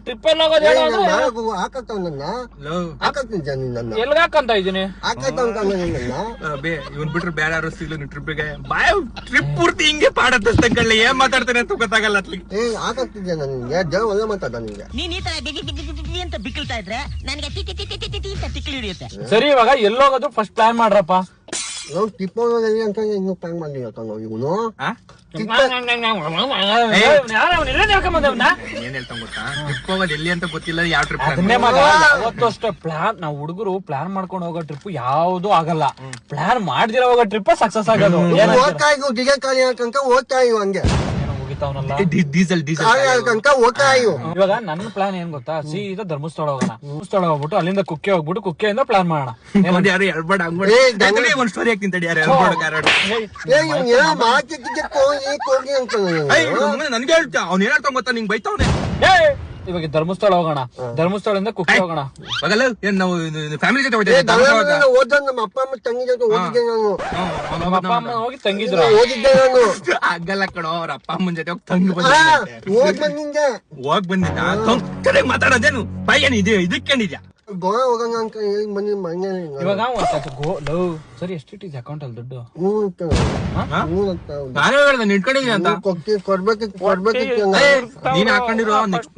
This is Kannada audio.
ಟ್ರಿಪ್ ಎಲ್ಲ ಹೋಗೋದು ಹಾಕತ್ತ ನನ್ನ ಹಾಕತ್ತೀನಿ ನನ್ನ ಎಲ್ಗ ಹಾಕಂತ ಇದೀನಿ ಇವನ್ ಬಿಟ್ರೆ ಬೇರೆ ಯಾರು ಸಿಗ್ಲಿ ಟ್ರಿಪ್ಗೆ ಬಾಯ್ ಟ್ರಿಪ್ ಪೂರ್ತಿ ಹಿಂಗೆ ಪಾಡತ್ತಂಗಳ್ಳಿ ಏನ್ ಮಾತಾಡ್ತಾನೆ ಅಂತ ಗೊತ್ತಾಗಲ್ಲ ಹಾಕತ್ತಿದ್ದೆ ನನಗೆ ದೇವ ಒಳ್ಳೆ ಮಾತಾಡ ನಿಂಗೆ ನೀನ್ ಈ ತರ ಅಂತ ಬಿಕ್ಕಳ್ತಾ ಇದ್ರೆ ನನಗೆ ತಿಕ್ಕಿ ಹಿಡಿಯುತ್ತೆ. ಸರಿ ಇವಾಗ ಎಲ್ಲೋಗೋದು ಫಸ್ಟ್ ಪ್ಲಾನ್ ಮಾಡ್ರಪ್ಪ. ನಾವು ಟಿಪ್ಪೋದಲ್ಲಿ ಅಂತ ಇನ್ನು ಪ್ಲಾನ್ ಮಾಡಿ ನಾವು ಇವನು ಏನ್ ಹೇಳ್ತಾ ಗೊತ್ತಾ ಟ್ರಿಪ್ ಹೋಗೋದು ಎಲ್ಲಿ ಅಂತ ಗೊತ್ತಿಲ್ಲ ಯಾವ ಟ್ರಿಪ್ ಅದನ್ನೇ ಮಗ ಅವತ್ತು ಅಷ್ಟೇ ಪ್ಲಾನ್ ನಾವ್ ಹುಡುಗರು ಪ್ಲಾನ್ ಮಾಡ್ಕೊಂಡು ಹೋಗೋ ಟ್ರಿಪ್ ಯಾವ್ದು ಆಗಲ್ಲ. ಪ್ಲಾನ್ ಮಾಡ್ದಿರ ಹೋಗೋ ಟ್ರಿಪ್ ಸಕ್ಸಸ್ ಆಗೋದು. ಓದ್ತಾ ಇವು ಡಿಗೆ ಖಾಲಿ ಹಾಕಂಕ ಓದ್ತಾ ಇವು ಹಂಗೆ ಡೀಸೆಲ್ ಹಾಕಂಕ ಓದ್ತಾ ಇವು. ಇವಾಗ ನನ್ನ ಪ್ಲಾನ್ ಏನ್ ಗೊತ್ತಾ, ಸೀದಾ ಧರ್ಮಸ್ಥಳ ಹೋಗೋಣ. ಧರ್ಮಸ್ಥಳ ಹೋಗ್ಬಿಟ್ಟು ಅಲ್ಲಿಂದ ಕುಕ್ಕೆ ಹೋಗ್ಬಿಟ್ಟು ಕುಕ್ಕೆಯಿಂದ ಪ್ಲಾನ್ ಮಾಡೋಣ. ಯಾರು ಎಳ್ಬಾಡ್ ಒಂದ್ ಸ್ಟೋರಿ ಹಾಕ್ತಿಂತ ಯಾರು ನನ್ಗೆ ಹೇಳ್ತಾ ಅವ್ನ ಏನ್ ಹೇಳ್ತಾ ಗೊತ್ತಾ ನಿಂಗೆ ಬೈತಾವನೆ. ಇವಾಗ ಧರ್ಮಸ್ಥಳ ಹೋಗೋಣ, ಧರ್ಮಸ್ಥಳದಿಂದ ಕುಕ್ಕೆ ಹೋಗೋಣ. ಹೋಗಲ್ಲ ಏನ್ ನಾವು ಫ್ಯಾಮಿಲಿ ಜೊತೆ ಓದ ನಮ್ಮ ಅಪ್ಪ ಅಮ್ಮ ತಂಗಿ ಜೊತೆ ಓದಿದ್ದೆ ನಾನು. ನಮ್ಮ ಅಪ್ಪ ಅಮ್ಮ ಹೋಗಿ ತಂಗಿದ್ರು. ಓದಿದ್ದೆ ನಾನು. ಆಗಲ್ಲ ಕಣೋ ಅವ್ರ ಅಪ್ಪ ಅಮ್ಮನ ಜೊತೆ ಹೋಗಿ ತಂಗಿ ಬಂದಿದ್ದೆ ಹೋಗ್ ಬಂದಿದ್ದ ಮಾತಾಡೋದೇನು ಪೈಯನ್ ಇದೆ ಇದಕ್ಕೇನಿದ್ಯಾ ಗೋವಾ ಹೋಗೋಣ ಅಂತ ಹೇಳಿ ಬಂದಿ ಮನೇಲಿ. ಇವಾಗ ಸರಿ ಎಷ್ಟಿಟ್ಟಿದ್ದೆ ಅಕೌಂಟ್ ಅಲ್ಲಿ ದುಡ್ಡು? ನಾನು ಹೇಳ್ದೆ ಇಟ್ಕೊಂಡಿದ್ದೀನಿ ಅಂತ ಕೊಡ್ಬೇಕಿತ್ತು ನೀನ್ ಹಾಕೊಂಡಿರೋ ನೆಕ್ಸ್ಟ್